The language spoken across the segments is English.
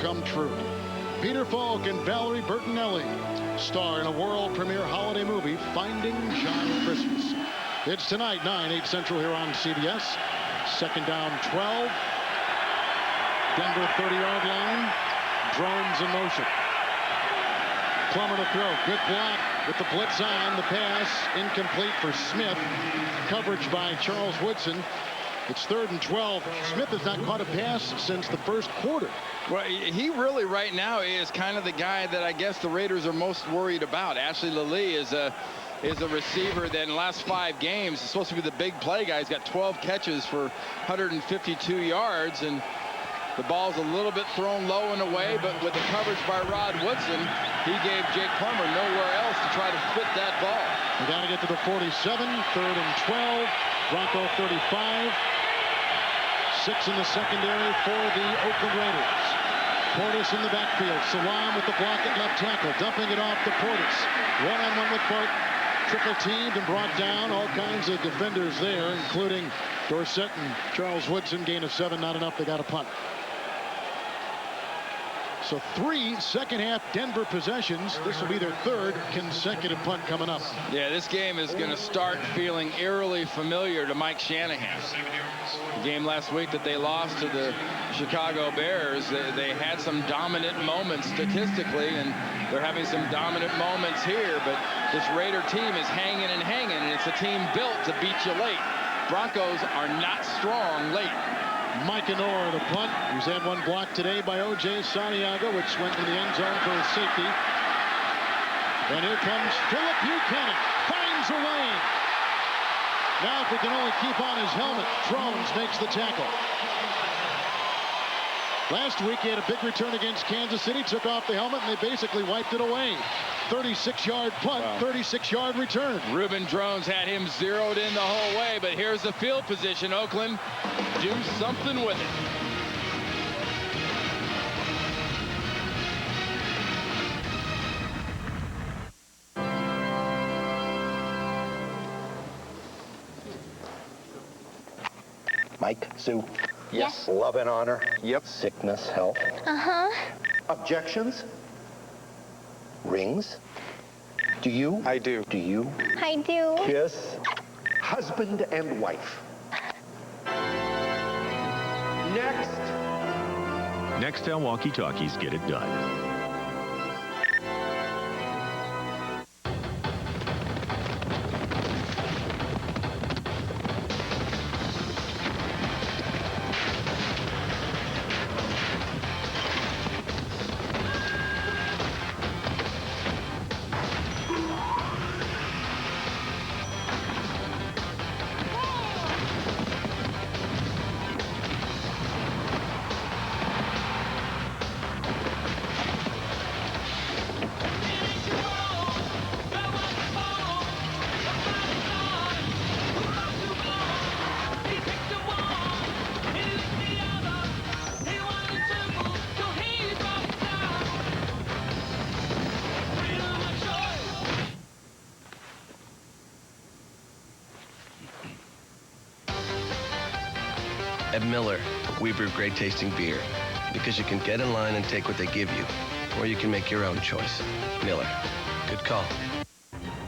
come true. Peter Falk and Valerie Bertinelli star in a world premiere holiday movie, Finding John Christmas. It's tonight, 9/8 Central here on CBS. Second down, 12. Denver 30-yard line. Drones in motion. Plummer to throw. Good block with the blitz on. The pass incomplete for Smith. Coverage by Charles Woodson. It's 3rd and 12. Smith has not caught a pass since the first quarter. Well, he really right now is kind of the guy that I guess the Raiders are most worried about. Ashley Lilly is a receiver that in the last 5 games is supposed to be the big play guy. He's got 12 catches for 152 yards, and the ball's a little bit thrown low and away, but with the coverage by Rod Woodson, he gave Jake Plummer nowhere else to try to fit that ball. We got to get to the 47, 3rd and 12. Bronco 35. 6 in the secondary for the Oakland Raiders. Portis in the backfield. Salam with the block at left tackle. Dumping it off to Portis. One-on-one with Bart. Triple teamed and brought down. All kinds of defenders there, including Dorsett and Charles Woodson. Gain of 7, not enough. They got a punt. So 3 second-half Denver possessions. This will be their 3rd consecutive punt coming up. Yeah, this game is going to start feeling eerily familiar to Mike Shanahan. The game last week that they lost to the Chicago Bears, they had some dominant moments statistically, and they're having some dominant moments here, but this Raider team is hanging and hanging, and it's a team built to beat you late. Broncos are not strong late. Mike Anor, the punt. He's had one blocked today by O.J. Santiago, which went to the end zone for a safety. And here comes Philip Buchanan. Finds a lane. Now if he can only keep on his helmet, Drones makes the tackle. Last week he had a big return against Kansas City, took off the helmet, and they basically wiped it away. 36-yard punt, 36-yard return. Reuben Drones had him zeroed in the whole way, but here's the field position. Oakland, do something with it. Mike, Sue. Yes. Love and honor. Yep. Sickness, health. Uh-huh. Objections? Rings? Do you? I do. Do you? I do. Kiss? Husband and wife. Next. Nextel walkie-talkies get it done. At Miller, we brew great tasting beer because you can get in line and take what they give you, or you can make your own choice. Miller, good call.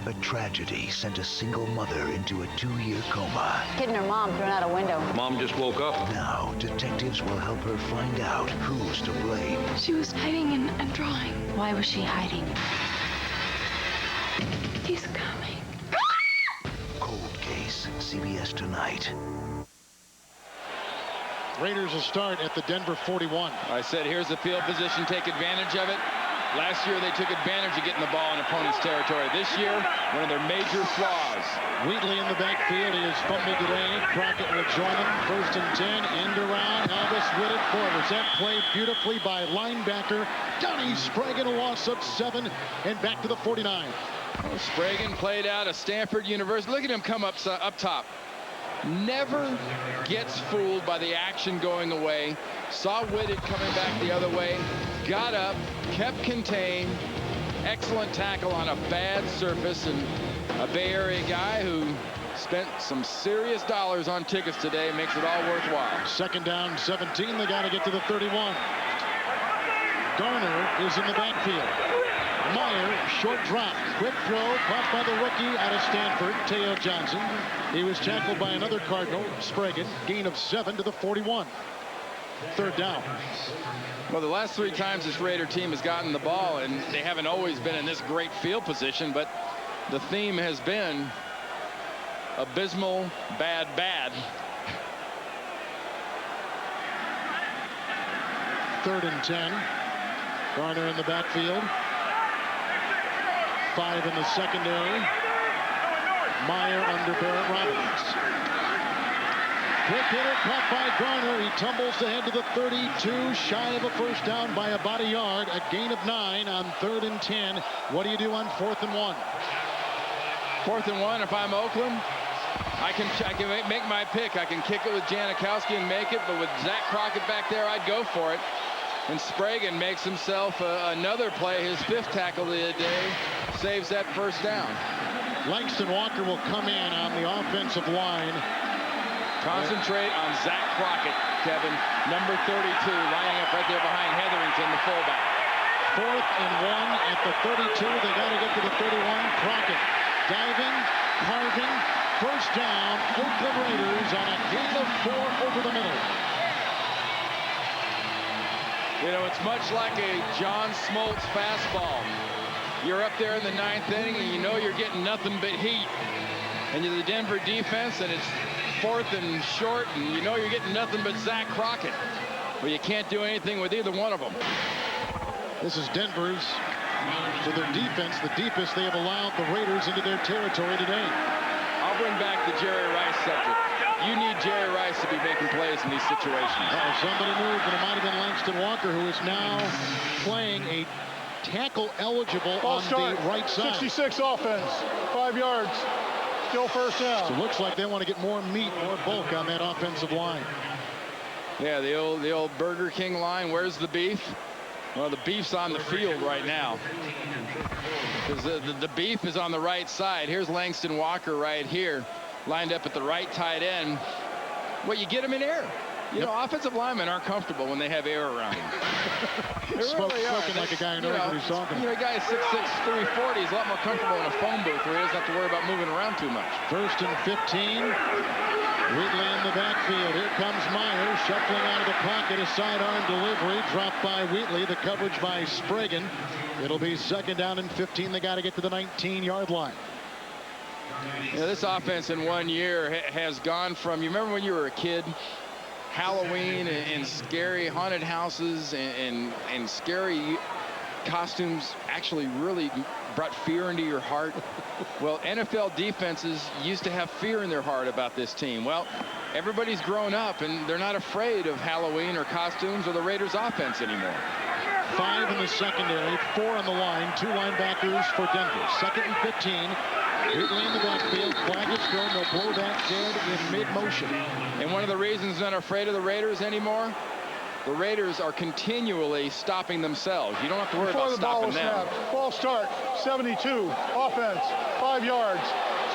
A tragedy sent a single mother into a 2-year coma. Kid and her mom thrown out a window. Mom just woke up. Now, detectives will help her find out who's to blame. She was hiding and drawing. Why was she hiding? He's coming. Cold Case, CBS tonight. Raiders will start at the Denver 41. I said, here's the field position. Take advantage of it. Last year, they took advantage of getting the ball in opponent's territory. This year, one of their major flaws. Wheatley in the backfield. He has fumbled today. Crockett will join him. 1st and 10. End around. Elvis with it forwards. That played beautifully by linebacker Donnie Sprague, a loss of 7 and back to the 49. Oh, Sprague played out of Stanford University. Look at him come up top. Never gets fooled by the action going away. Saw Whitted coming back the other way. Got up, kept contained. Excellent tackle on a bad surface, and a Bay Area guy who spent some serious dollars on tickets today makes it all worthwhile. 2nd down, 17. They got to get to the 31. Garner is in the backfield. Meyer, short drop, quick throw, caught by the rookie out of Stanford, Teo Johnson. He was tackled by another Cardinal, Sprague, gain of 7 to the 41. Third down. Well, the last 3 times this Raider team has gotten the ball, and they haven't always been in this great field position, but the theme has been abysmal, bad. Third and 10. Garner in the backfield. 5 in the secondary. Meyer under Barrett Robbins. Quick hitter caught by Garner. He tumbles ahead to the 32, shy of a first down by about a yard. A gain of 9 on 3rd and 10. What do you do on 4th and 1? 4th and 1, if I'm Oakland, I can make my pick. I can kick it with Janikowski and make it, but with Zach Crockett back there, I'd go for it. And Sprague makes himself another play, his 5th tackle of the day, saves that first down. Langston Walker will come in on the offensive line. Concentrate on Zach Crockett, Kevin, number 32, lining up right there behind Hetherington, the fullback. 4th and 1 at the 32. They got to get to the 31. Crockett diving, carving, first down. Oakland Raiders on a gain of 4 over the middle. You know, it's much like a John Smoltz fastball. You're up there in the 9th inning, and you know you're getting nothing but heat. And you're the Denver defense, and it's 4th and short, and you know you're getting nothing but Zach Crockett. But you can't do anything with either one of them. This is Denver's, for their defense, the deepest they have allowed the Raiders into their territory today. I'll bring back the Jerry Rice subject. You need Jerry Rice to be making plays in these situations. Somebody moved, but it might have been Langston Walker, who is now playing a tackle eligible on the right side. 66 offense, 5 yards, still first down. So it looks like they want to get more meat, more bulk on that offensive line. Yeah, the old Burger King line. Where's the beef? Well, the beef's on the field right now. Because the beef is on the right side. Here's Langston Walker right here, lined up at the right tight end. Well, you get him in air. You know, offensive linemen aren't comfortable when they have air around them. Spoken like a guy who knows what he's talking about. You know, a guy is 6'6", 340. He's a lot more comfortable in a phone booth where he doesn't have to worry about moving around too much. 1st and 15. Wheatley in the backfield. Here comes Meyer, shuffling out of the pocket. A sidearm delivery dropped by Wheatley. The coverage by Sprague. It'll be 2nd down and 15. They got to get to the 19-yard line. You know, this offense in 1 year has gone from, you remember when you were a kid, Halloween and scary haunted houses and scary costumes actually really brought fear into your heart. Well, NFL defenses used to have fear in their heart about this team. Well, everybody's grown up and they're not afraid of Halloween or costumes or the Raiders offense anymore. 5 in the secondary, 4 on the line, 2 linebackers for Denver. 2nd and 15. Wheatley in the backfield, flag is thrown, they'll blow that dead in mid-motion. And one of the reasons they're not afraid of the Raiders anymore, the Raiders are continually stopping themselves. You don't have to worry about stopping them. Ball start, 72, offense, 5 yards,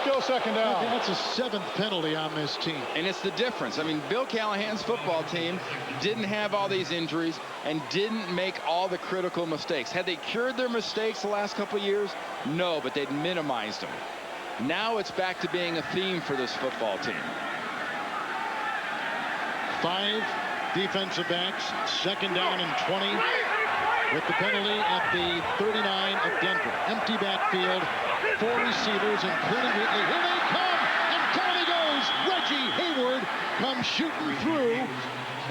still 2nd down. That's a 7th penalty on this team. And it's the difference. I mean, Bill Callahan's football team didn't have all these injuries and didn't make all the critical mistakes. Had they cured their mistakes the last couple of years? No, but they'd minimized them. Now it's back to being a theme for this football team. 5 defensive backs, 2nd down and 20 with the penalty at the 39 of Denver. Empty backfield, 4 receivers, including Wheatley. Here they come, and down he goes. Reggie Hayward comes shooting through,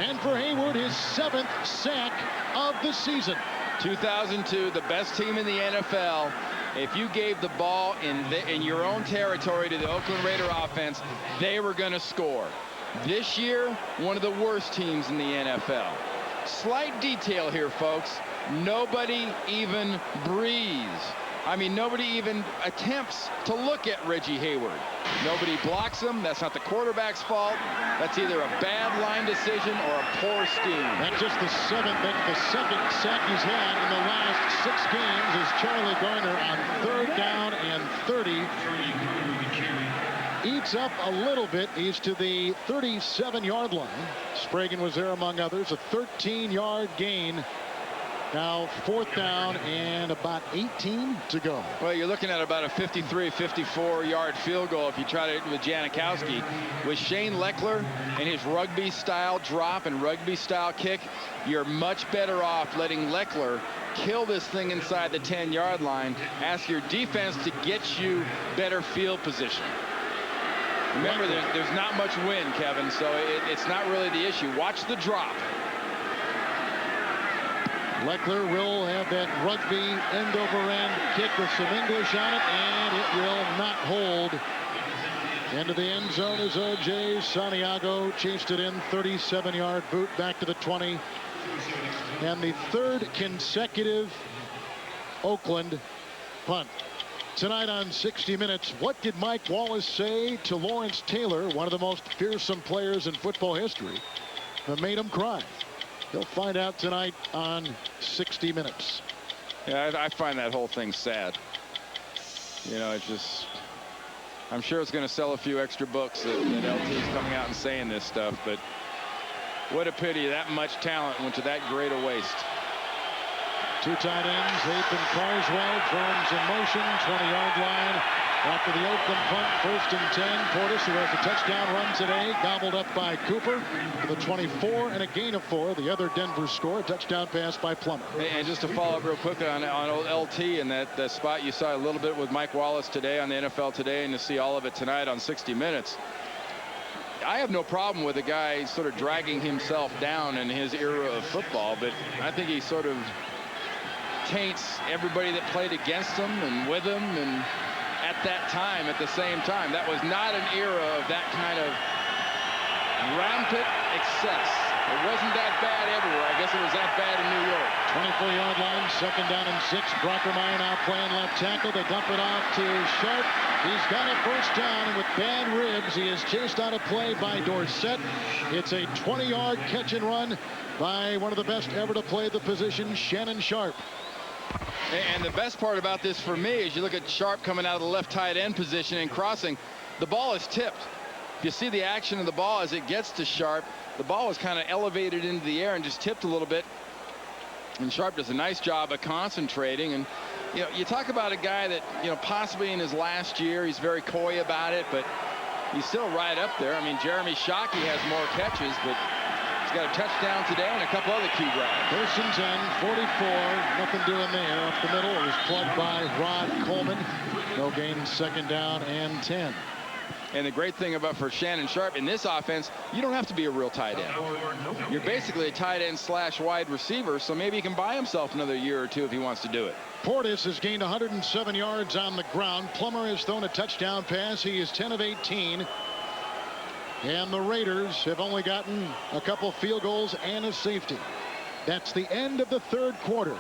and for Hayward, his 7th sack of the season. 2002, the best team in the NFL. If you gave the ball in your own territory to the Oakland Raider offense, they were going to score. This year, one of the worst teams in the NFL. Slight detail here, folks. Nobody even breathes. I mean, nobody even attempts to look at Reggie Hayward. Nobody blocks him. That's not the quarterback's fault. That's either a bad line decision or a poor scheme. That's just the 7th, the 2nd sack he's had in the last 6 games is Charlie Garner on 3rd down and 30. Eats up a little bit. He's to the 37-yard line. Sprague was there among others. A 13-yard gain Now 4th down and about 18 to go. Well, you're looking at about a 53, 54-yard field goal if you try to with Janikowski. With Shane Leckler and his rugby-style drop and rugby-style kick, you're much better off letting Leckler kill this thing inside the 10-yard line. Ask your defense to get you better field position. Remember, there's not much wind, Kevin, so it's not really the issue. Watch the drop. Leckler will have that rugby end-over-end kick with some English on it, and it will not hold. Into the end zone is O.J. Santiago. Chased it in, 37-yard boot back to the 20. And the 3rd consecutive Oakland punt. Tonight on 60 Minutes, what did Mike Wallace say to Lawrence Taylor, one of the most fearsome players in football history, that made him cry? You'll find out tonight on 60 Minutes. Yeah, I find that whole thing sad. You know, it's just, I'm sure it's going to sell a few extra books that LT's coming out and saying this stuff, but what a pity that much talent went to that great a waste. 2 tight ends, Hape and Carswell. Jones in motion, 20-yard line. After the Oakland punt, 1st and 10. Portis, who has a touchdown run today, gobbled up by Cooper for the 24 and a gain of 4. The other Denver score, a touchdown pass by Plummer. And just to follow up real quickly on LT and that spot you saw a little bit with Mike Wallace today on the NFL Today, and to see all of it tonight on 60 Minutes. I have no problem with a guy sort of dragging himself down in his era of football, but I think he sort of taints everybody that played against him and with him and at that time at the same time. That was not an era of that kind of rampant excess. It wasn't that bad everywhere. I guess it was that bad in New York. 24-yard line, 2nd down and 6. Brockermeyer now playing left tackle. They dump it off to Sharp. He's got a 1st down, and with bad ribs, he is chased out of play by Dorsett. It's a 20-yard catch and run by one of the best ever to play the position, Shannon Sharp. And the best part about this for me is you look at Sharp coming out of the left tight end position and crossing. The ball is tipped. If you see the action of the ball as it gets to Sharp, the ball is kind of elevated into the air and just tipped a little bit. And Sharp does a nice job of concentrating. And, you know, you talk about a guy that, you know, possibly in his last year, he's very coy about it, but he's still right up there. I mean, Jeremy Shockey has more catches, but he's got a touchdown today and a couple other key drives. 1st and 10, 44, nothing doing there. Up the middle, it was plugged by Rod Coleman. No gain, 2nd down and 10. And the great thing about for Shannon Sharp in this offense, you don't have to be a real tight end. You're basically a tight end / wide receiver, so maybe he can buy himself another year or 2 if he wants to do it. Portis has gained 107 yards on the ground. Plummer has thrown a touchdown pass. He is 10 of 18. And the Raiders have only gotten a couple field goals and a safety. That's the end of the 3rd quarter.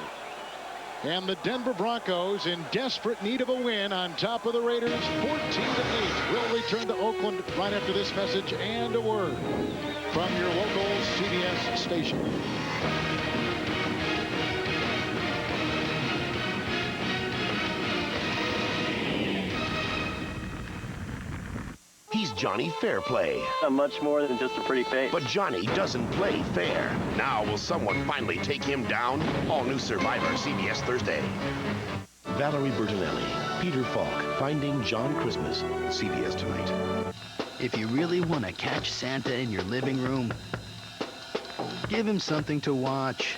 And the Denver Broncos in desperate need of a win on top of the Raiders, 14-8. We'll return to Oakland right after this message and a word from your local CBS station. He's Johnny Fairplay. I'm much more than just a pretty face. But Johnny doesn't play fair. Now will someone finally take him down? All new Survivor, CBS Thursday. Valerie Bertinelli, Peter Falk, Finding John Christmas, CBS tonight. If you really want to catch Santa in your living room, give him something to watch.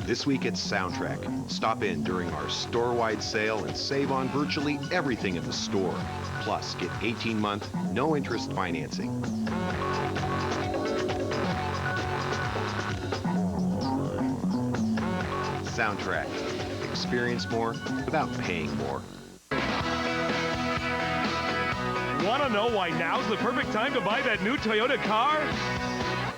This week at Soundtrack. Stop in during our store-wide sale and save on virtually everything at the store. Plus, get 18-month, no-interest financing. Soundtrack. Experience more without paying more. Want to know why now's the perfect time to buy that new Toyota car?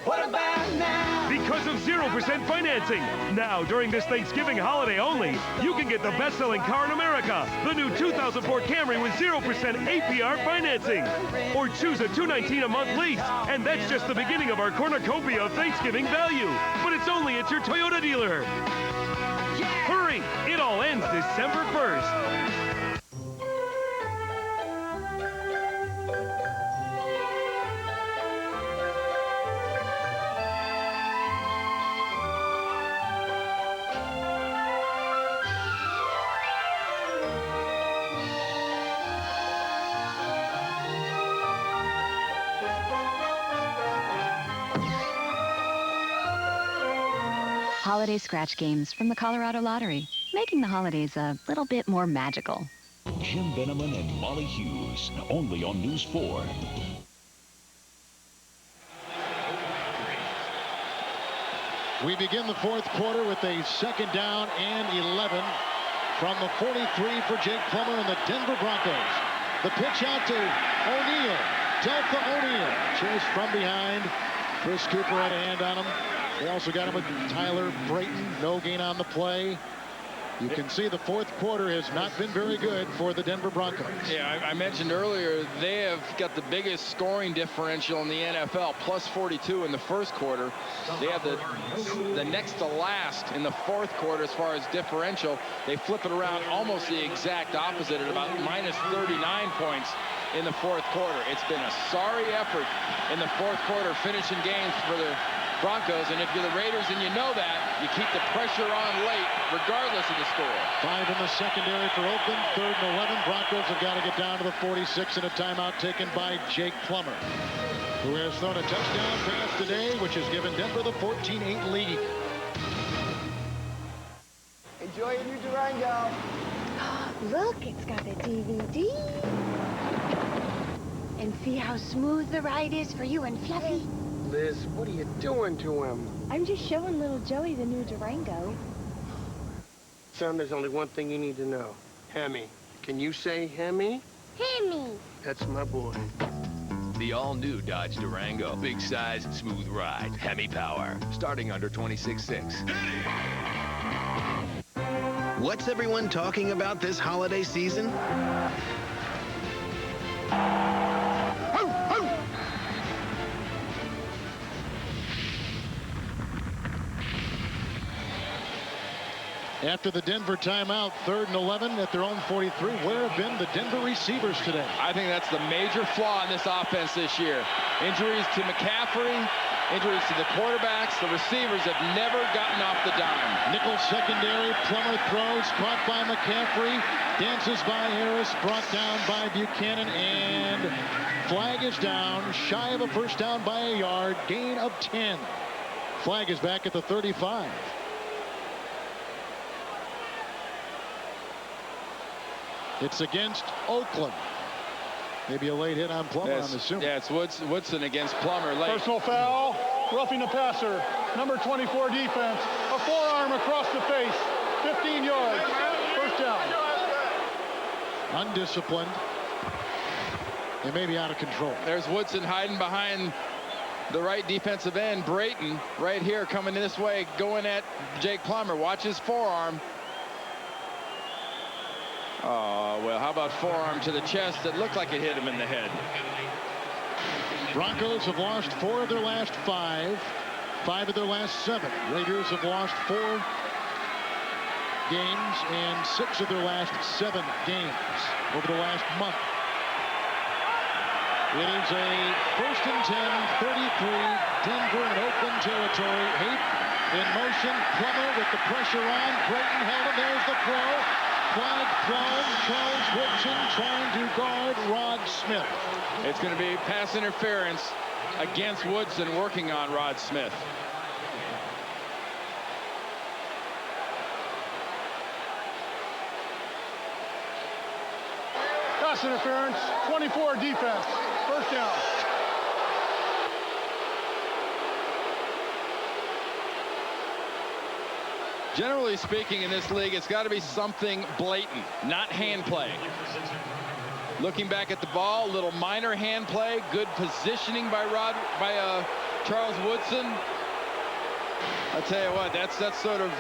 What about now? Because of 0% financing. Now, during this Thanksgiving holiday only, you can get the best-selling car in America, the new 2004 Camry with 0% APR financing. Or choose a $219 a month lease. And that's just the beginning of our cornucopia of Thanksgiving value. But it's only at your Toyota dealer. Hurry! It all ends December 1st. Holiday scratch games from the Colorado Lottery, making the holidays a little bit more magical. Jim Beneman and Molly Hughes, only on News 4. We begin the fourth quarter with a 2nd down and 11 from the 43 for Jake Plummer and the Denver Broncos. The pitch out to O'Neal. Delta O'Neal. Chase from behind. Chris Cooper had a hand on him. They also got him with Tyler Brayton. No gain on the play. You can see the fourth quarter has not been very good for the Denver Broncos. Yeah, I mentioned earlier, they have got the biggest scoring differential in the NFL, plus 42 in the first quarter. They have the next to last in the fourth quarter as far as differential. They flip it around almost the exact opposite at about minus 39 points in the fourth quarter. It's been a sorry effort in the fourth quarter, finishing games for the Broncos, and if you're the Raiders and you know that, you keep the pressure on late regardless of the score. 5 in the secondary for Oakland. 3rd and 11. Broncos have got to get down to the 46 and a timeout taken by Jake Plummer, who has thrown a touchdown pass today, which has given Denver the 14-8 lead. Enjoy your new Durango. Look, it's got a DVD. And see how smooth the ride is for you and Fluffy? Liz, what are you doing to him? I'm just showing little Joey the new Durango. Son, there's only one thing you need to know. Hemi. Can you say Hemi? Hemi. That's my boy. The all-new Dodge Durango. Big size, smooth ride. Hemi power. Starting under $26,600. What's everyone talking about this holiday season? After the Denver timeout, 3rd and 11 at their own 43. Where have been the Denver receivers today? I think that's the major flaw in this offense this year. Injuries to McCaffrey, injuries to the quarterbacks. The receivers have never gotten off the dime. Nickel secondary. Plummer throws, caught by McCaffrey. Dances by Harris, brought down by Buchanan, and flag is down. Shy of a first down by a yard. Gain of 10. Flag is back at the 35. It's against Oakland. Maybe a late hit on Plummer, I'm assuming. Yeah, it's Woodson against Plummer late. Personal foul, roughing the passer. Number 24 defense. A forearm across the face. 15 yards. First down. Undisciplined. They may be out of control. There's Woodson hiding behind the right defensive end. Brayton right here coming this way, going at Jake Plummer. Watch his forearm. Oh, well, how about forearm to the chest that looked like it hit him in the head? Broncos have lost 4 of their last 5. 5 of their last 7. Raiders have lost 4 games and 6 of their last 7 games over the last month. It is a 1st and 10, 33, Denver and Oakland territory. Haight in motion. Plummer with the pressure on. Brayton held him. There's the throw. Flag thrown. Charles Woodson trying to guard Rod Smith. It's going to be pass interference against Woodson working on Rod Smith. Pass interference. 24 defense. First down. Generally speaking, in this league, it's got to be something blatant, not hand play. Looking back at the ball, little minor hand play, good positioning by Charles Woodson. I tell you what, that's sort of,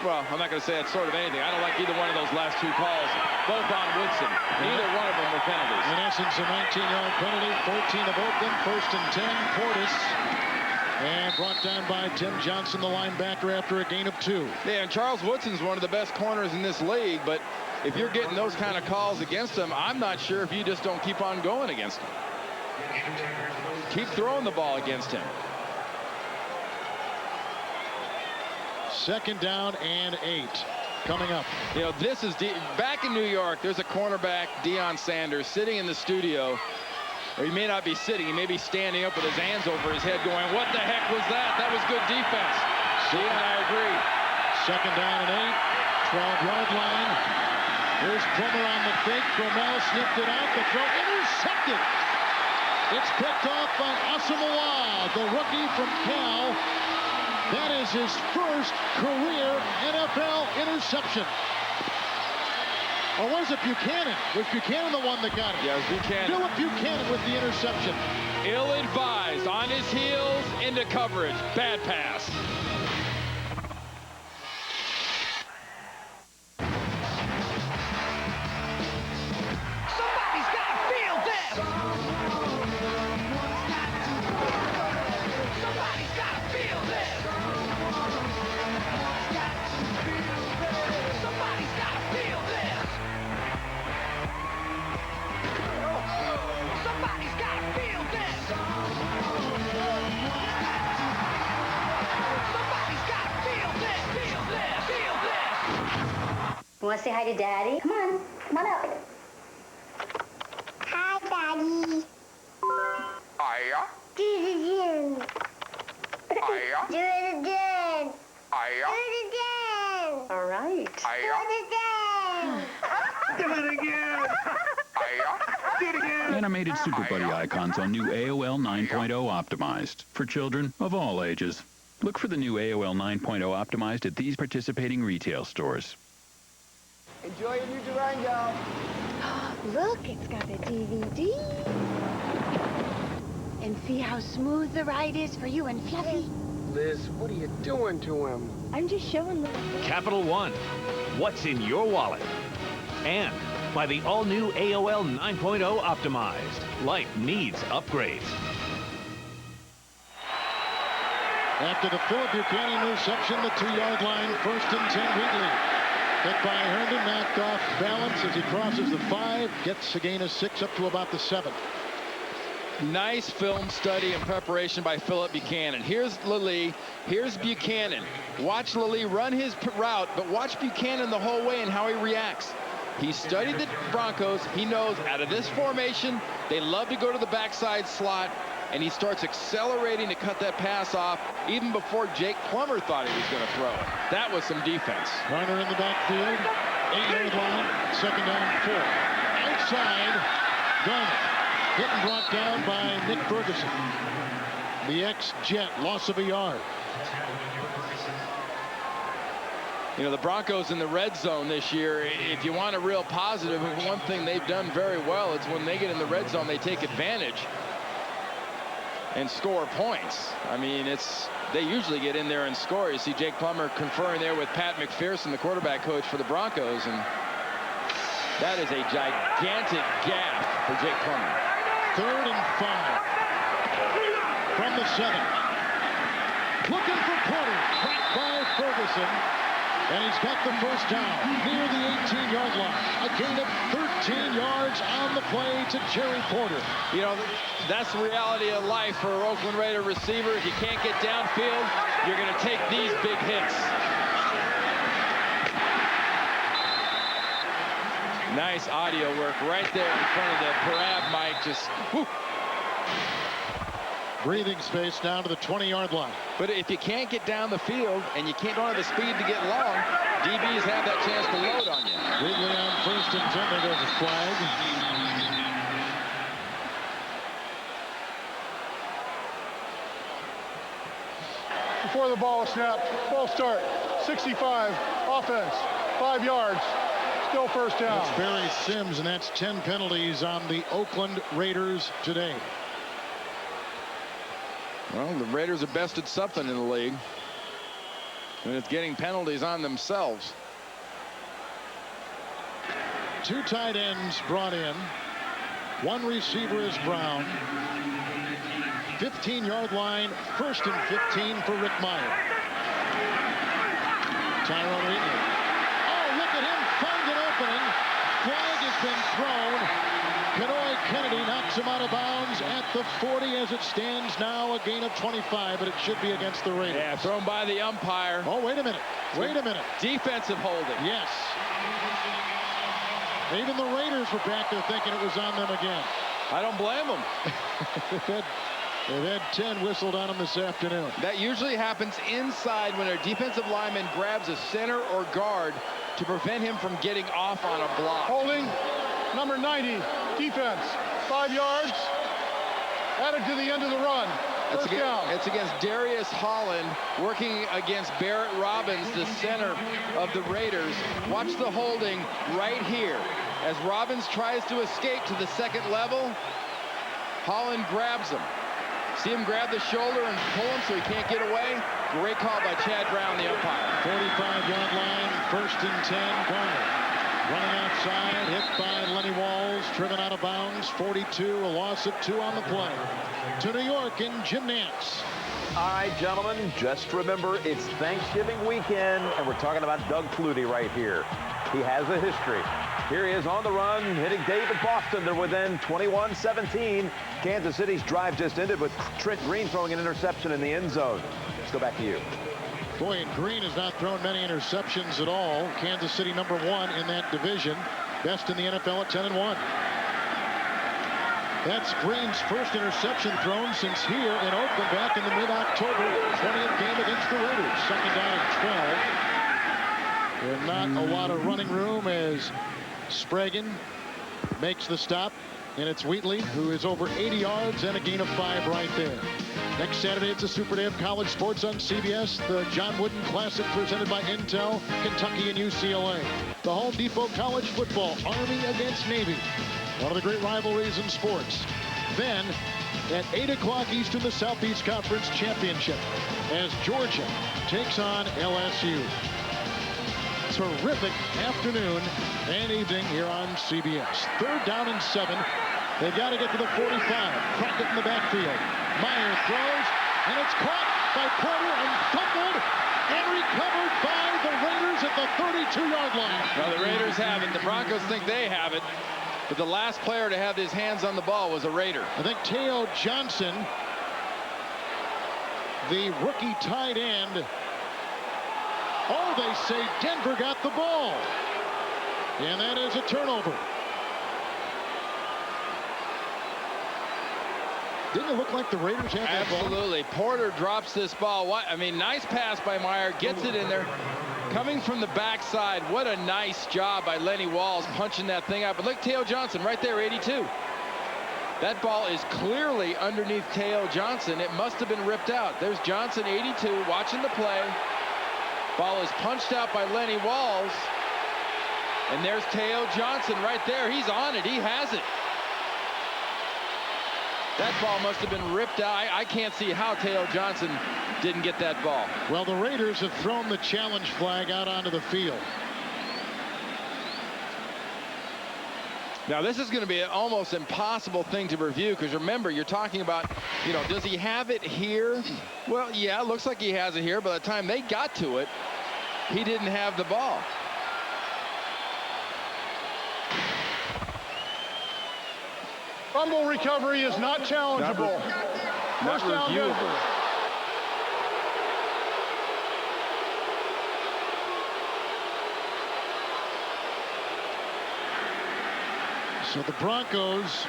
well, I'm not going to say that's sort of anything. I don't like either one of those last 2 calls, both on Woodson. Neither one of them were penalties. In essence, a 19-yard penalty, 14 of Oakland, 1st and 10, Portis. And brought down by Tim Johnson, the linebacker, after a gain of 2. Yeah, and Charles Woodson's one of the best corners in this league, but if you're getting those kind of calls against him, I'm not sure if you just don't keep on going against him. Keep throwing the ball against him. 2nd down and 8 coming up. You know, this is back in New York. There's a cornerback, Deion Sanders, sitting in the studio. Or he may not be sitting. He may be standing up with his hands over his head going, what the heck was that? That was good defense. See, and I agree. Second down and 8. 12-yard line. Here's Plummer on the fake. Bromell sniffed it out. The throw intercepted. It's picked off by Asamoah, the rookie from Cal. That is his first career NFL interception. Or was it Buchanan? Was Buchanan the one that got it? Yeah, it was Buchanan. Philip Buchanan with the interception. Ill-advised, on his heels, into coverage. Bad pass. Somebody's got to feel this. Somebody's got to feel this. Somebody's got to feel this. Somebody's got to feel this. Somebody's got to feel this. Feel this. Feel this. You want to say hi to Daddy? Come on. Come on up. Hi, Daddy. Hiya. Do it again. Hiya. Do it again. Hiya. Do it again. All right. Hiya. Do it again. Animated Super Buddy icons on new AOL 9.0 Optimized for children of all ages. Look for the new AOL 9.0 Optimized at these participating retail stores. Enjoy your new Durango. Look, it's got the DVD. And see how smooth the ride is for you and Fluffy? Liz, what are you doing to him? I'm just showing little things. Capital One. What's in your wallet? And by the all-new AOL 9.0 Optimized. Life needs upgrades. After the Philip Buchanan interception, the 2-yard line, 1st and 10 Wheatley. Hit by Herndon, knocked off balance as he crosses the 5, gets a gain of 6 up to about the 7. Nice film study and preparation by Philip Buchanan. Here's Lilly. Here's Buchanan. Watch Lilly run his route, but watch Buchanan the whole way and how he reacts. He studied the Broncos. He knows out of this formation, they love to go to the backside slot, and he starts accelerating to cut that pass off even before Jake Plummer thought he was going to throw it. That was some defense. Garner in the backfield, 8-yard line, 2nd down, 4. Outside, Garner. Hit and brought down by Nick Ferguson. The ex-Jet, loss of a yard. You know, the Broncos in the red zone this year, if you want a real positive, one thing they've done very well is when they get in the red zone, they take advantage and score points. I mean, they usually get in there and score. You see Jake Plummer conferring there with Pat McPherson, the quarterback coach for the Broncos, and that is a gigantic gap for Jake Plummer. 3rd and 5 from the 7. Looking for Porter, cracked by Ferguson, and he's got the 1st down near the 18-yard line. A gain of 13 yards on the play to Jerry Porter. You know, that's the reality of life for an Oakland Raider receiver. If you can't get downfield, you're going to take these big hits. Nice audio work right there in front of the Parab mic. Just whoo. Breathing space down to the 20-yard line. But if you can't get down the field and you don't have the speed to get long, DBs have that chance to load on you. Ridley on 1st and 10. There goes a flag. Before the ball is snapped, ball start, 65, offense, 5 yards, still 1st down. That's Barry Sims, and that's 10 penalties on the Oakland Raiders today. Well, the Raiders are best at something in the league, and it's getting penalties on themselves. 2 tight ends brought in. 1 receiver is Brown. 15-yard line, 1st and 15 for Rick Meyer. Tyrone Wheatley. Oh, look at him find an opening. Flag has been thrown. Kenoy Kennedy knocks him out of bounds at the 40 as it stands now. A gain of 25, but it should be against the Raiders. Yeah, thrown by the umpire. Oh, wait a minute. Wait a minute. Defensive holding. Yes. Even the Raiders were back there thinking it was on them again. I don't blame them. They've had 10 whistled on them this afternoon. That usually happens inside when a defensive lineman grabs a center or guard to prevent him from getting off on a block. Holding, number 90, defense, 5 yards, added to the end of the run. First down. It's against Darius Holland working against Barrett Robbins, the center of the Raiders. Watch the holding right here. As Robbins tries to escape to the second level, Holland grabs him. See him grab the shoulder and pull him so he can't get away? Great call by Chad Brown, the umpire. 45-yard line, 1st and 10, Garner. Running outside, hit by Lenny Walls, driven out of bounds, 42, a loss of 2 on the play. To New York in Jim Nance. All right, gentlemen, just remember it's Thanksgiving weekend, and we're talking about Doug Flutie right here. He has a history. Here he is on the run, hitting David Boston. They're within 21-17. Kansas City's drive just ended with Trent Green throwing an interception in the end zone. Let's go back to you. Boy, and Green has not thrown many interceptions at all. Kansas City #1 in that division. Best in the NFL at 10-1. That's Green's first interception thrown since here in Oakland back in the mid-October 20th game against the Raiders. 2nd down and 12. And not a lot of running room as Spragan makes the stop. And it's Wheatley who is over 80 yards and a gain of 5 right there. Next Saturday, it's a super day of college sports on CBS. The John Wooden Classic presented by Intel, Kentucky, and UCLA. The Home Depot College Football, Army against Navy. One of the great rivalries in sports. Then, at 8 o'clock Eastern, the Southeast Conference Championship as Georgia takes on LSU. Terrific afternoon and evening here on CBS. 3rd down and 7. They've got to get to the 45. Crockett in the backfield. Meyer throws, and it's caught by Porter and fumbled and recovered by the Raiders at the 32-yard line. Well, the Raiders have it. The Broncos think they have it. But the last player to have his hands on the ball was a Raider. I think Teo Johnson, the rookie tight end. Oh, they say Denver got the ball. And that is a turnover. Didn't it look like the Raiders had that ball? Absolutely. Porter drops this ball. I mean, nice pass by Meyer. Gets it in there. Coming from the backside. What a nice job by Lenny Walls punching that thing out. But look, Teo Johnson right there, 82. That ball is clearly underneath Teo Johnson. It must have been ripped out. There's Johnson, 82, watching the play. Ball is punched out by Lenny Walls. And there's Teo Johnson right there. He's on it. He has it. That ball must have been ripped out. I can't see how Teo Johnson didn't get that ball. Well, the Raiders have thrown the challenge flag out onto the field. Now, this is going to be an almost impossible thing to review because, remember, you're talking about, you know, does he have it here? Well, yeah, it looks like he has it here. By the time they got to it, he didn't have the ball. Fumble recovery is not challengeable. Not reviewable. So the Broncos,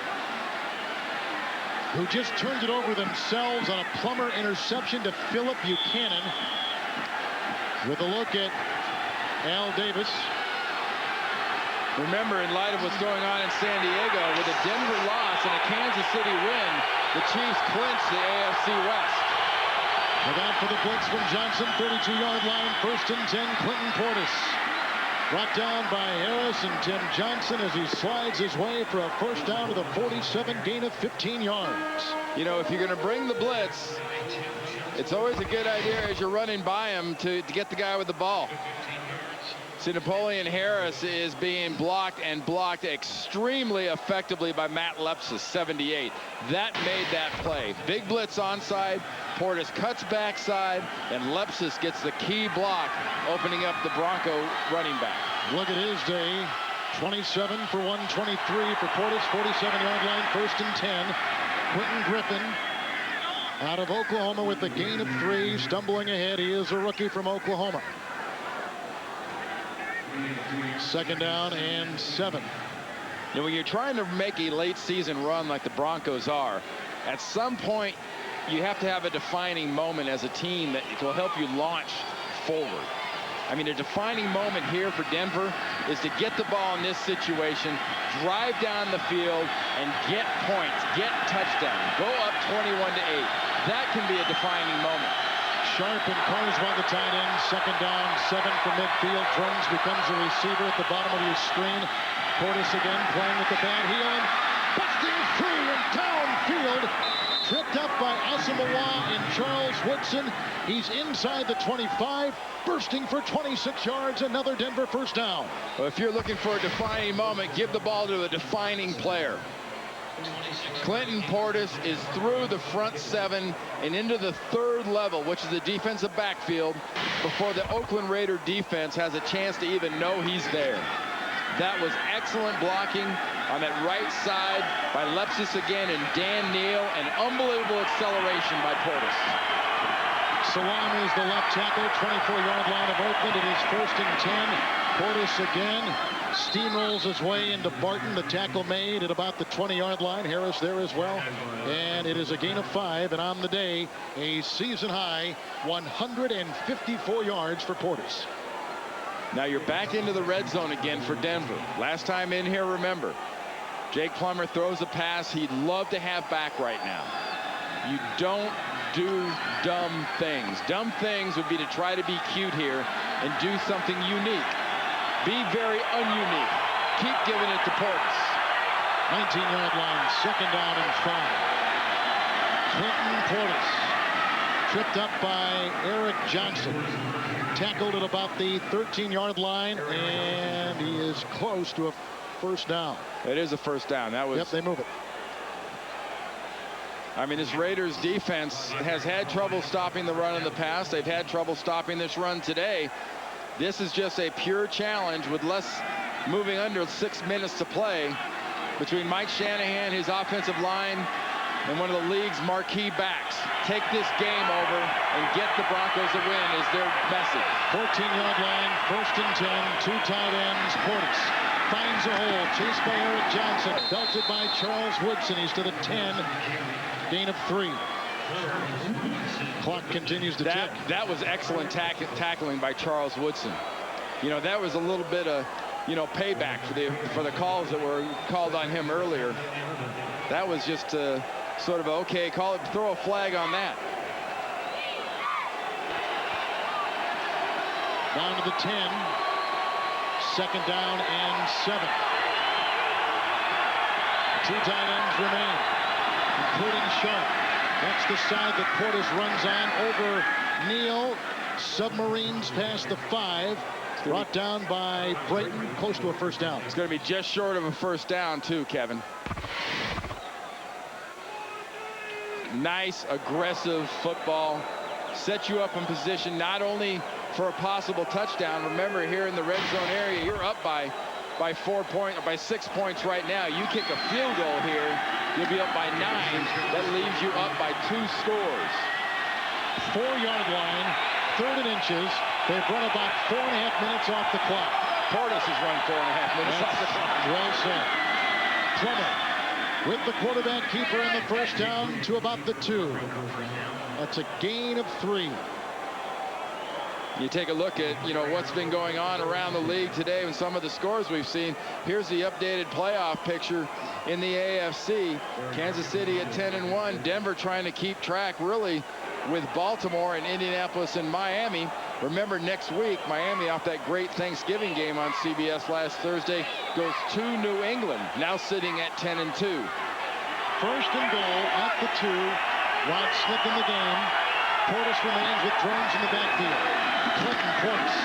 who just turned it over themselves on a Plummer interception to Phillip Buchanan, with a look at Al Davis. Remember, in light of what's going on in San Diego, with a Denver loss and a Kansas City win, the Chiefs clinch the AFC West. Look out for the blitz from Johnson, 32-yard line, 1st and 10, Clinton Portis. Brought down by Harris and Tim Johnson as he slides his way for a 1st down to the 47, gain of 15 yards. You know, if you're going to bring the blitz, it's always a good idea as you're running by him to get the guy with the ball. See, Napoleon Harris is being blocked and blocked extremely effectively by Matt Lepsis, 78. That made that play. Big blitz onside. Portis cuts backside, and Lepsis gets the key block, opening up the Bronco running back. Look at his day. 27 for 123 for Portis, 47-yard line, 1st and 10. Quentin Griffin out of Oklahoma with the gain of 3, stumbling ahead. He is a rookie from Oklahoma. 2nd down and 7. You know, when you're trying to make a late season run like the Broncos are, at some point you have to have a defining moment as a team that will help you launch forward. I mean, a defining moment here for Denver is to get the ball in this situation, drive down the field, and get points, get touchdown, go up 21-8. That can be a defining moment. Sharp and Carswell, the tight end. Second down, 7 from midfield. Jones becomes a receiver at the bottom of your screen. Portis again playing with the bad heel and busting free in downfield. Tripped up by Asamoah and Charles Woodson. He's inside the 25, bursting for 26 yards. Another Denver first down. Well, if you're looking for a defining moment, give the ball to a defining player. Clinton Portis is through the front 7 and into the 3rd level, which is the defensive backfield, before the Oakland Raider defense has a chance to even know he's there. That was excellent blocking on that right side by Lepsis again and Dan Neal, and unbelievable acceleration by Portis. Salam is the left tackle, 24-yard line of Oakland. It is 1st and 10. Portis again steamrolls his way into Barton. The tackle made at about the 20-yard line. Harris there as well. And it is a gain of 5. And on the day, a season-high 154 yards for Portis. Now you're back into the red zone again for Denver. Last time in here, remember, Jake Plummer throws a pass he'd love to have back right now. You don't do dumb things. Dumb things would be to try to be cute here and do something unique. Be very ununique. Keep giving it to Portis. 19-yard line, 2nd down and 5. Clinton Portis tripped up by Eric Johnson. Tackled at about the 13-yard line, and he is close to a first down. It is a first down. That was. Yep, they move it. I mean, this Raiders defense has had trouble stopping the run in the past. They've had trouble stopping this run today. This is just a pure challenge with less moving under 6 minutes to play between Mike Shanahan, his offensive line, and one of the league's marquee backs. Take this game over and get the Broncos a win is their message. 14-yard line, 1st and 10, 2 tight ends. Portis finds a hole, chased by Eric Johnson, belted by Charles Woodson. He's to the 10, gain of 3. Clock continues to tick. That was excellent tackling by Charles Woodson. You know, that was a little bit of, you know, payback for the calls that were called on him earlier. That was just sort of okay, throw a flag on that. Down to the 10. 2nd down and 7. 2 tight ends remain, including Sharp. That's the side that Portis runs on over Neal. Submarines past the 5. Brought down by Brayton, close to a first down. It's going to be just short of a first down, too, Kevin. Nice, aggressive football. Set you up in position not only for a possible touchdown. Remember, here in the red zone area, you're up by 6 points right now. You kick a field goal here, you'll be up by 9. That leaves you up by 2 scores. 4-yard line, 3rd and inches. They've run about 4.5 minutes off the clock. Portis has run 4.5 minutes off the clock. Well said. Plummer with the quarterback keeper in the first down to about the 2. That's a gain of 3. You take a look at, you know, what's been going on around the league today and some of the scores we've seen. Here's the updated playoff picture in the AFC. Kansas City at 10-1. Denver trying to keep track really with Baltimore and Indianapolis and Miami. Remember, next week, Miami, off that great Thanksgiving game on CBS last Thursday, goes to New England, now sitting at 10-2. 1st and goal at the 2. Rod Smith in the game. Portis remains with Jones in the backfield. Clinton Portis.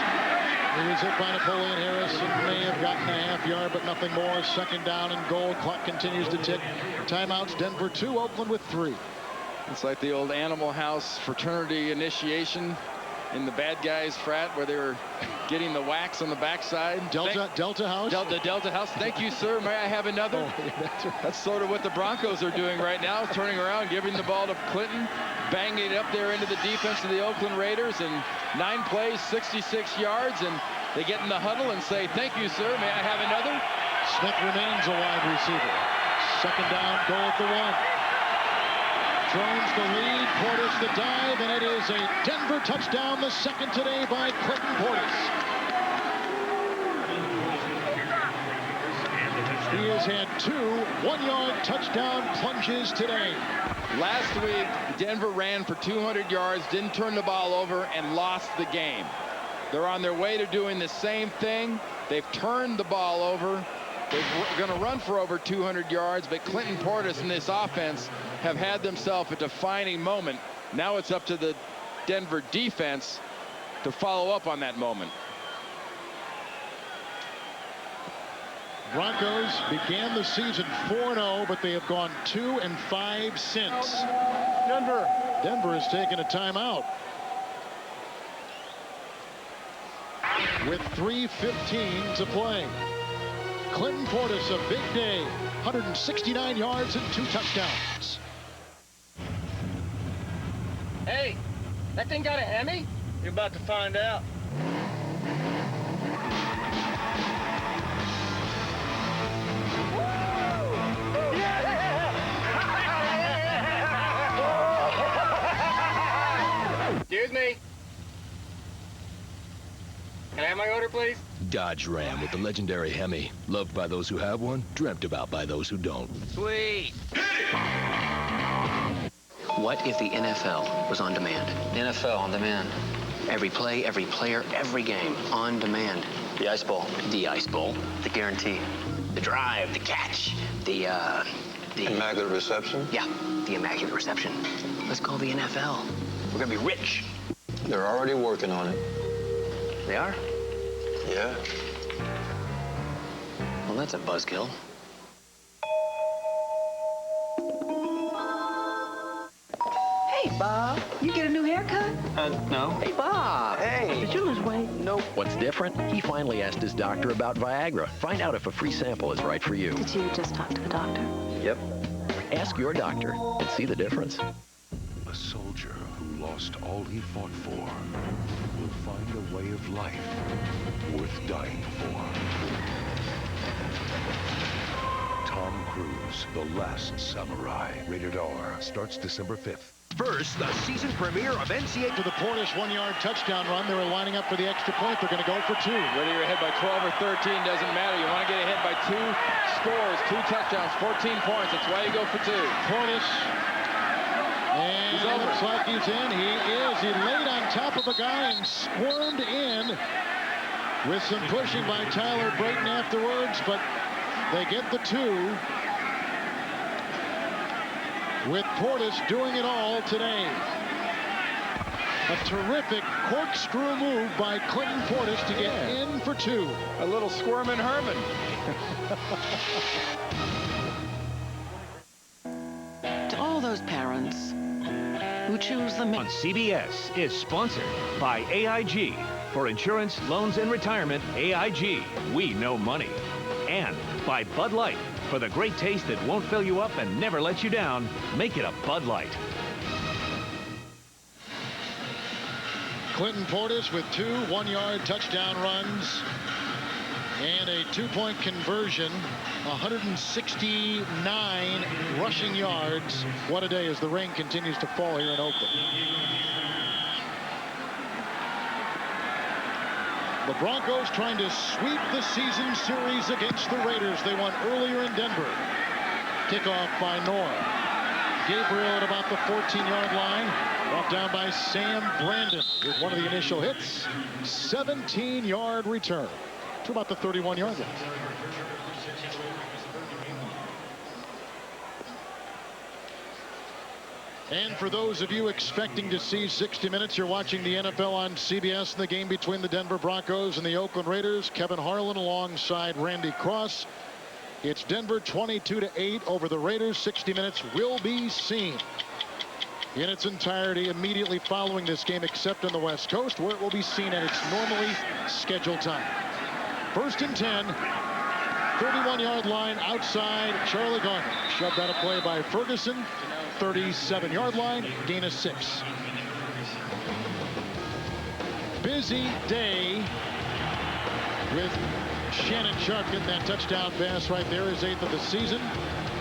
He was hit by Napoleon Harris and may have gotten a half yard, but nothing more. 2nd down and goal. Clock continues to tick. Timeouts, Denver 2, Oakland with 3. It's like the old Animal House fraternity initiation in the bad guys frat where they were getting the wax on the backside. Delta House? Delta House. Thank you, sir. May I have another? Oh, yeah, that's sort of what the Broncos are doing right now, turning around, giving the ball to Clinton, banging it up there into the defense of the Oakland Raiders, and 9 plays, 66 yards, and they get in the huddle and say, thank you, sir. May I have another? Smith remains a wide receiver. 2nd down, goal at the 1. Jones the lead, Portis the dive, and it is a Denver touchdown, the second today by Clinton Portis. He has had 2 one-yard touchdown plunges today. Last week, Denver ran for 200 yards, didn't turn the ball over, and lost the game. They're on their way to doing the same thing. They've turned the ball over. They're going to run for over 200 yards, but Clinton Portis and this offense have had themselves a defining moment. Now it's up to the Denver defense to follow up on that moment. Broncos began the season 4-0, but they have gone 2-5 since. Denver has taken a timeout. With 3:15 to play. Clinton Portis, a big day. 169 yards and 2 touchdowns. Hey, that thing got a Hemi? You're about to find out. Excuse me. Can I have my order, please? Dodge Ram with the legendary Hemi. Loved by those who have one, dreamt about by those who don't. Sweet. What if the NFL was on demand? NFL on demand. Every play, every player, every game on demand. The Ice Bowl. The Ice Bowl. The guarantee. The drive, the catch, the Immaculate reception? Yeah, the immaculate reception. Let's call the NFL. We're gonna be rich. They're already working on it. They are? Yeah. Well, that's a buzzkill. Hey, Bob, you get a new haircut? No. Hey, Bob. Hey. Did you lose weight? Nope. What's different? He finally asked his doctor about Viagra. Find out if a free sample is right for you. Did you just talk to the doctor? Yep. Ask your doctor and see the difference. A soldier who lost all he fought for will find a way of life worth dying for. Tom Cruise, The Last Samurai. Rated R. Starts December 5th. First, the season premiere of NCAA. To the Portis 1-yard touchdown run. They were lining up for the extra point. They're going to go for 2. Whether you're ahead by 12 or 13, doesn't matter. You want to get ahead by 2 scores, 2 touchdowns, 14 points. That's why you go for 2. Portis. And He's it over. looks like he's in. He is. He laid on top of a guy and squirmed in with some pushing by Tyler Brayton afterwards, but they get the 2. With Portis doing it all today. A terrific corkscrew move by Clinton Portis to get in for 2. A little squirming Herman. To all those parents who choose the... On CBS is sponsored by AIG. For insurance, loans, and retirement, AIG. We know money. And by Bud Light. For the great taste that won't fill you up and never let you down, make it a Bud Light. Clinton Portis with 2 one-yard touchdown runs and a 2-point conversion, 169 rushing yards. What a day as the rain continues to fall here in Oakland. The Broncos trying to sweep the season series against the Raiders. They won earlier in Denver. Kickoff by Nora. Gabriel at about the 14-yard line. Brought down by Sam Brandon with one of the initial hits. 17-yard return to about the 31-yard line. And for those of you expecting to see 60 Minutes, you're watching the NFL on CBS in the game between the Denver Broncos and the Oakland Raiders. Kevin Harlan alongside Randy Cross. It's Denver 22-8 over the Raiders. 60 Minutes will be seen in its entirety immediately following this game, except on the West Coast, where it will be seen at its normally scheduled time. 1st and 10. 31-yard line outside Charlie Garner. Shoved out of play by Ferguson. 37-yard line, gain of 6. Busy day with Shannon Sharp getting that touchdown pass right there, his 8th of the season.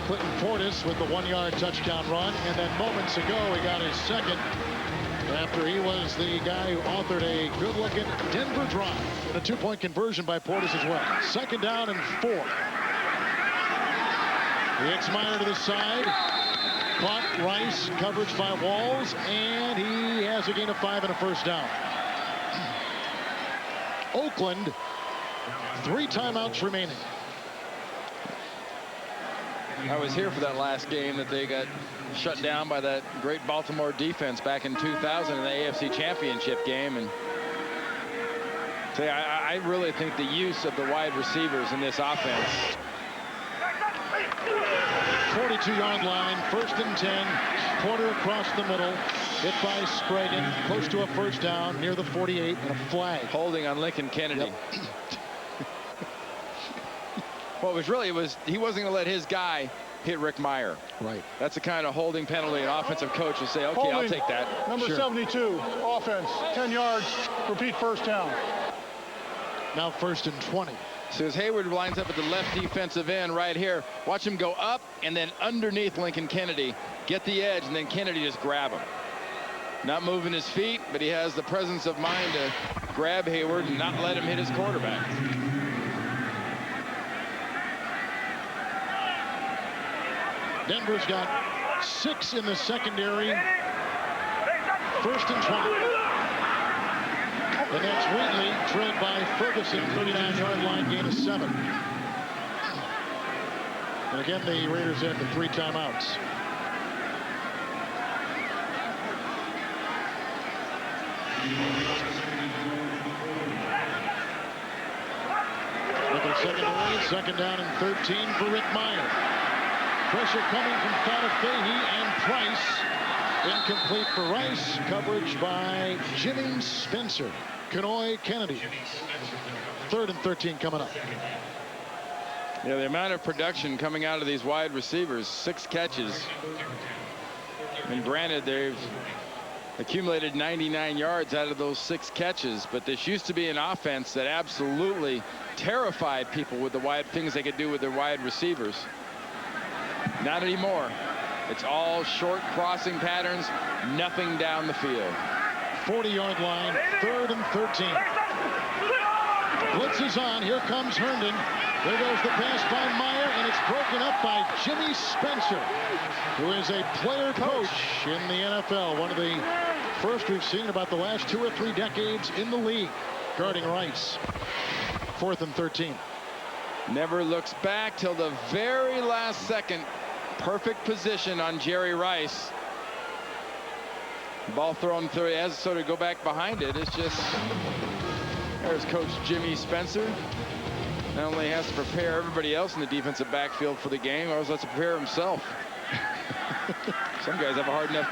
Clinton Portis with the 1-yard touchdown run. And then moments ago, he got his second after he was the guy who authored a good-looking Denver drive. And a 2-point conversion by Portis as well. 2nd down and 4. He hits Meyer to the side. Caught Rice, coverage by Walls, and he has a gain of 5 and a 1st down. Oakland, 3 timeouts remaining. I was here for that last game that they got shut down by that great Baltimore defense back in 2000 in the AFC Championship game. And I really think the use of the wide receivers in this offense. 42-yard line, 1st and 10. Porter across the middle, hit by Spragan, close to a 1st down near the 48, and a flag. Holding on Lincoln Kennedy. Yep. Well, he wasn't going to let his guy hit Rick Meyer. Right. That's the kind of holding penalty an offensive coach will say, okay, holding, I'll take that. Number 72, offense, 10 yards, repeat 1st down. Now 1st and 20. So as Hayward lines up at the left defensive end right here, watch him go up and then underneath Lincoln Kennedy, get the edge, and then Kennedy just grab him. Not moving his feet, but he has the presence of mind to grab Hayward and not let him hit his quarterback. Denver's got 6 in the secondary. 1st and 20. And that's Wheatley, trailed by Ferguson, 39-yard line, gain of 7. And again, the Raiders have the 3 timeouts. Look at the secondary, 2nd down and 13 for Rick Meyer. Pressure coming from Fadafehi and Price. Incomplete for Rice. Coverage by Jimmy Spencer. Kenoy Kennedy. 3rd and 13 coming up. Yeah, the amount of production coming out of these wide receivers, 6 catches. And granted, they've accumulated 99 yards out of those 6 catches, but this used to be an offense that absolutely terrified people with the wide things they could do with their wide receivers. Not anymore. It's all short crossing patterns, nothing down the field. 40-yard line, 3rd and 13. Blitz is on. Here comes Herndon. There goes the pass by Meyer, and it's broken up by Jimmy Spencer, who is a player coach in the NFL. One of the first we've seen about the last 2 or 3 decades in the league, guarding Rice. 4th and 13. Never looks back till the very last second. Perfect position on Jerry Rice. Ball thrown through. He has to sort of go back behind it. It's just, there's Coach Jimmy Spencer. Not only has to prepare everybody else in the defensive backfield for the game, he also has to prepare himself. Some guys have a hard enough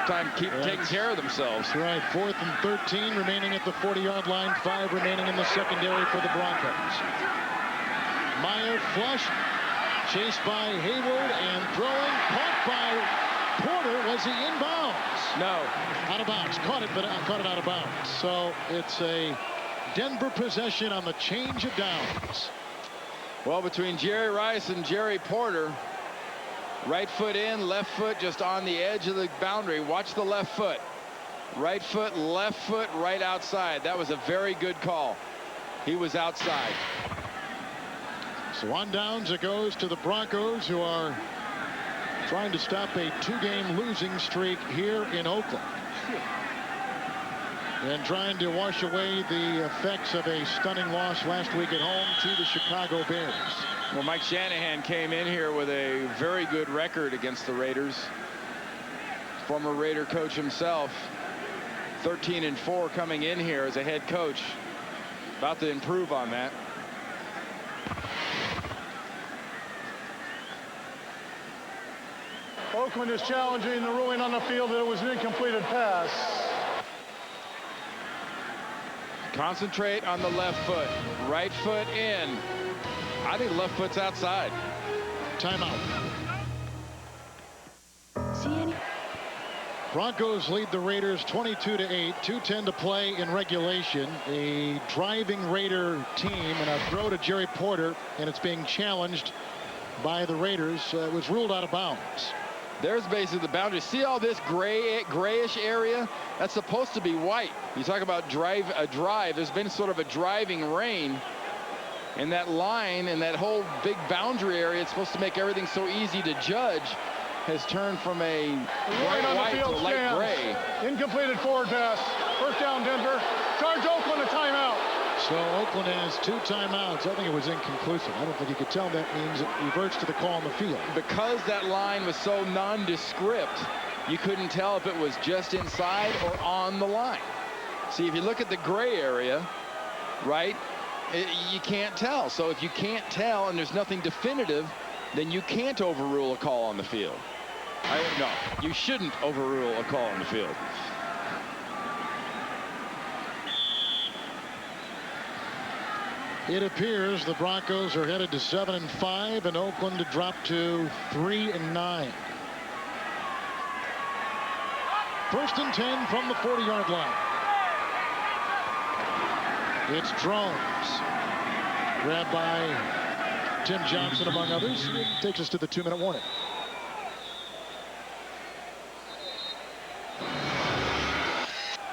time taking care of themselves. That's right. 4th and 13 remaining at the 40-yard line. 5 remaining in the secondary for the Broncos. Meyer flushed, chased by Hayward and throwing, caught by Porter. Was he in bounds? No. Out of bounds. Caught it, but caught it out of bounds. So it's a Denver possession on the change of downs. Well, between Jerry Rice and Jerry Porter, right foot in, left foot just on the edge of the boundary. Watch the left foot. Right foot, left foot, right outside. That was a very good call. He was outside. So on downs it goes to the Broncos, who are trying to stop a 2-game losing streak here in Oakland. And trying to wash away the effects of a stunning loss last week at home to the Chicago Bears. Well, Mike Shanahan came in here with a very good record against the Raiders. Former Raider coach himself. 13-4 coming in here as a head coach. About to improve on that. Oakland is challenging the ruling on the field that it was an incompleted pass. Concentrate on the left foot. Right foot in. I think left foot's outside. Timeout. See any? Broncos lead the Raiders 22-8. 2:10 to play in regulation. A driving Raider team, and a throw to Jerry Porter, and it's being challenged by the Raiders was ruled out of bounds. There's basically the boundary. See all this grayish area? That's supposed to be white. You talk about a drive. There's been sort of a driving rain. And that line and that whole big boundary area, it's supposed to make everything so easy to judge, has turned from a bright white to a light gray. Incompleted forward pass. First down, Denver. Charge Oakland a timeout. So Oakland has 2 timeouts. I think it was inconclusive. I don't think you could tell. That means it reverts to the call on the field. Because that line was so nondescript, you couldn't tell if it was just inside or on the line. See, if you look at the gray area, right, you can't tell. So if you can't tell and there's nothing definitive, then you can't overrule a call on the field. No, you shouldn't overrule a call on the field. It appears the Broncos are headed to 7-5 and Oakland to drop to 3-9. 1st and 10 from the 40-yard line. It's Drones, grabbed by Tim Johnson, among others. Takes us to the 2-minute warning.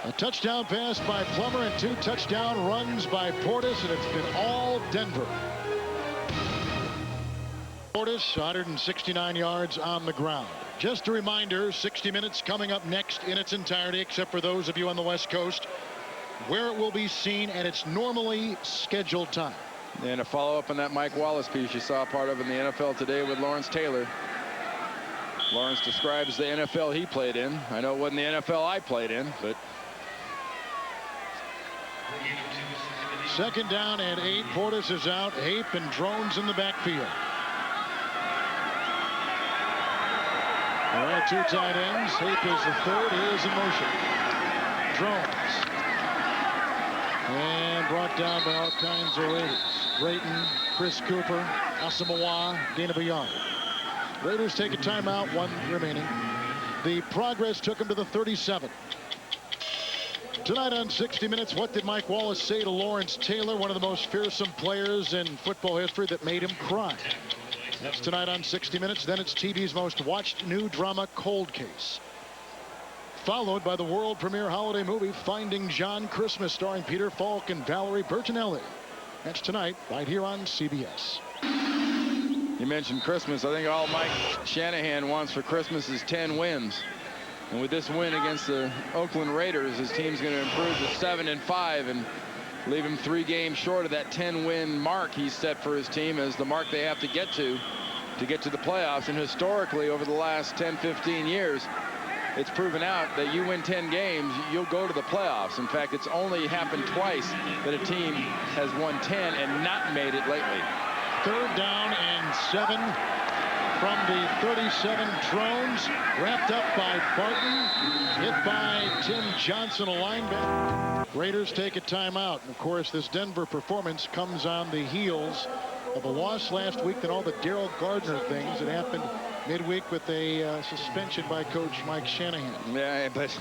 A touchdown pass by Plummer and 2 touchdown runs by Portis, and it's been all Denver. Portis, 169 yards on the ground. Just a reminder, 60 Minutes coming up next in its entirety, except for those of you on the West Coast, where it will be seen at its normally scheduled time. And a follow-up on that Mike Wallace piece you saw part of in the NFL Today with Lawrence Taylor. Lawrence describes the NFL he played in. I know it wasn't the NFL I played in, but... 2nd down and 8. Portis is out. Hape and Drones in the backfield. All right, 2 tight ends. Hape is the 3rd. He is in motion. Drones. And brought down by all kinds of Raiders. Brayton, Chris Cooper, Asamoah, gain of a yard. Raiders take a timeout, 1 remaining. The progress took him to the 37. Tonight on 60 Minutes, what did Mike Wallace say to Lawrence Taylor, one of the most fearsome players in football history that made him cry? That's tonight on 60 Minutes. Then it's TV's most watched new drama, Cold Case. Followed by the world premiere holiday movie, Finding John Christmas, starring Peter Falk and Valerie Bertinelli. That's tonight, right here on CBS. You mentioned Christmas. I think all Mike Shanahan wants for Christmas is 10 wins. And with this win against the Oakland Raiders, his team's going to improve to 7-5 and leave him 3 games short of that 10-win mark he's set for his team as the mark they have to get to the playoffs. And historically, over the last 10-15 years, it's proven out that you win 10 games, you'll go to the playoffs. In fact, it's only happened twice that a team has won 10 and not made it lately. 3rd down and 7 from the 37. Drones wrapped up by Barton, hit by Tim Johnson, a linebacker. Raiders take a timeout. And of course, this Denver performance comes on the heels of a loss last week and all the Daryl Gardner things that happened midweek with a suspension by Coach Mike Shanahan. Yeah, but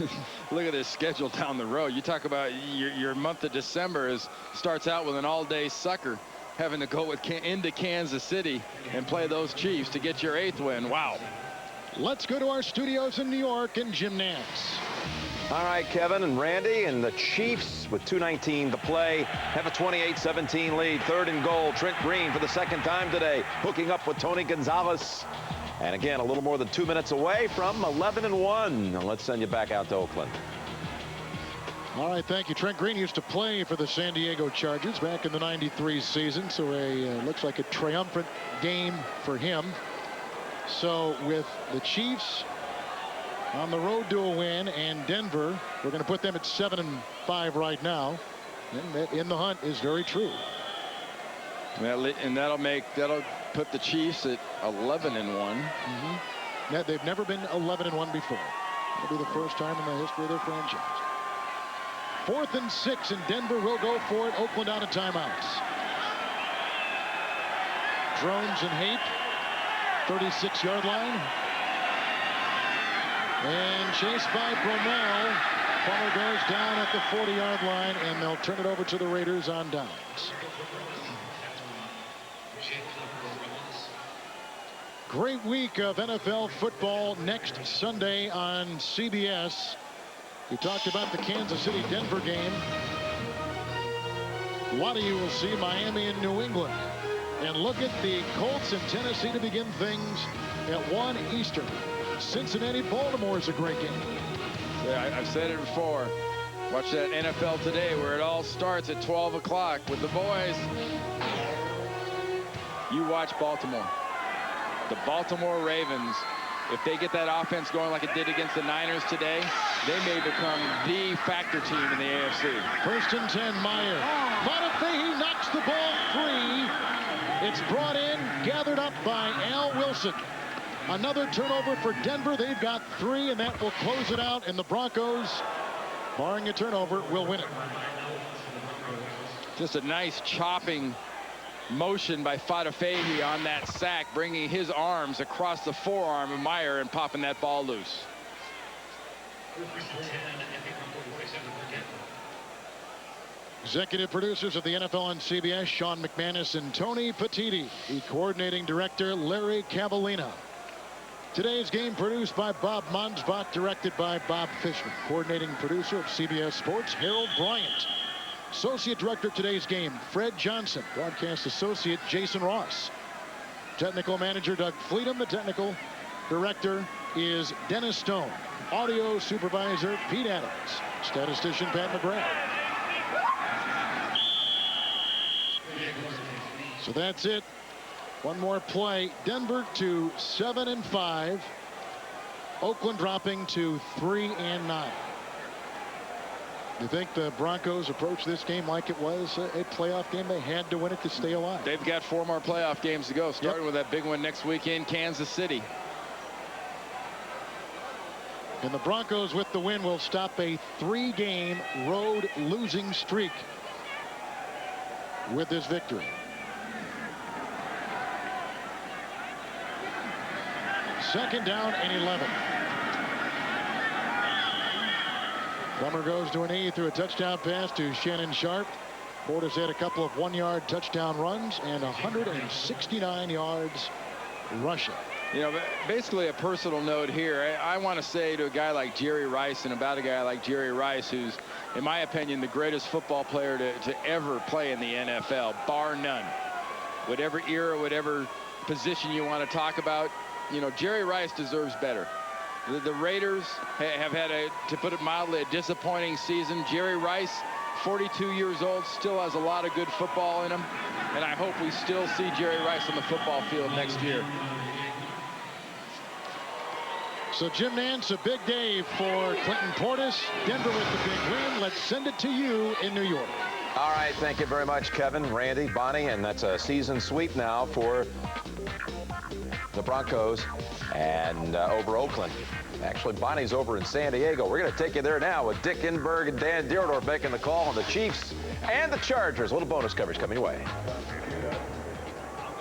look at this schedule down the road. You talk about your month of December starts out with an all-day sucker, having to go into Kansas City and play those Chiefs to get your 8th win. Wow. Let's go to our studios in New York and Jim Nance. All right, Kevin and Randy, and the Chiefs with 2:19 to play have a 28-17 lead. 3rd and goal. Trent Green for the 2nd time today, hooking up with Tony Gonzalez. And again, a little more than 2 minutes away from 11-1. Now let's send you back out to Oakland. All right, thank you. Trent Green used to play for the San Diego Chargers back in the '93 season, so looks like a triumphant game for him. So with the Chiefs on the road to a win and Denver, we're going to put them at 7-5 right now. And that in the hunt is very true. And that'll put the Chiefs at 11-1. Yeah, they've never been 11-1 before. It'll be the first time in the history of their franchise. 4th and 6, and Denver will go for it. Oakland out of timeouts. Drones and Hape, 36-yard line. And chased by Bromell. Plummer goes down at the 40-yard line, and they'll turn it over to the Raiders on downs. Great week of NFL football next Sunday on CBS. We talked about the Kansas City-Denver game. A lot of you will see Miami and New England. And look at the Colts in Tennessee to begin things at 1 Eastern. Cincinnati-Baltimore is a great game. Yeah, I've said it before. Watch that NFL Today where it all starts at 12 o'clock with the boys. You watch Baltimore. The Baltimore Ravens, if they get that offense going like it did against the Niners today, they may become the factor team in the AFC. 1st and 10, Meyer. Montefiore knocks the ball free. It's brought in, gathered up by Al Wilson. Another turnover for Denver. They've got 3, and that will close it out. And the Broncos, barring a turnover, will win it. Just a nice chopping motion by Montefiore on that sack, bringing his arms across the forearm of Meyer and popping that ball loose. Executive producers of the NFL on CBS, Sean McManus and Tony Petitti. The coordinating director, Larry Cavallina. Today's game produced by Bob Monsbach, directed by Bob Fishman. Coordinating producer of CBS Sports, Harold Bryant. Associate director of today's game, Fred Johnson. Broadcast associate, Jason Ross. Technical manager, Doug Fleetum. The technical director is Dennis Stone. Audio supervisor, Pete Adams. Statistician, Pat McGrath. So that's it. One more play. Denver to 7-5. Oakland dropping to 3-9. You think the Broncos approach this game like it was a playoff game? They had to win it to stay alive. They've got 4 more playoff games to go, starting with that big one next week in Kansas City. And the Broncos, with the win, will stop a 3-game road losing streak with this victory. Second down and 11. Plummer goes to a knee, through a touchdown pass to Shannon Sharp. Portis had a couple of 1-yard touchdown runs and 169 yards rushing. You know, basically a personal note here. I want to say to a guy like Jerry Rice, and about a guy like Jerry Rice, who's, in my opinion, the greatest football player to ever play in the NFL, bar none. Whatever era, whatever position you want to talk about, you know, Jerry Rice deserves better. The Raiders have had, to put it mildly, a disappointing season. Jerry Rice, 42 years old, still has a lot of good football in him. And I hope we still see Jerry Rice on the football field next year. So, Jim Nance, a big day for Clinton Portis. Denver with the big win. Let's send it to you in New York. All right, thank you very much, Kevin, Randy, Bonnie, and that's a season sweep now for the Broncos and over Oakland. Actually, Bonnie's over in San Diego. We're going to take you there now with Dick Enberg and Dan Dierdorf making the call on the Chiefs and the Chargers. A little bonus coverage coming your way.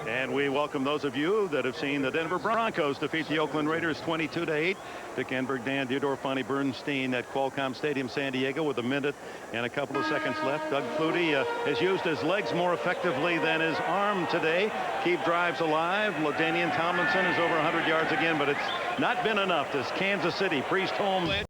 And we welcome those of you that have seen the Denver Broncos defeat the Oakland Raiders 22-8. Dick Enberg, Dan Dierdorf, Bonnie Bernstein at Qualcomm Stadium, San Diego, with a minute and a couple of seconds left. Doug Flutie has used his legs more effectively than his arm today. Keep drives alive. LaDainian Tomlinson is over 100 yards again, but it's not been enough. This Kansas City, Priest Holmes.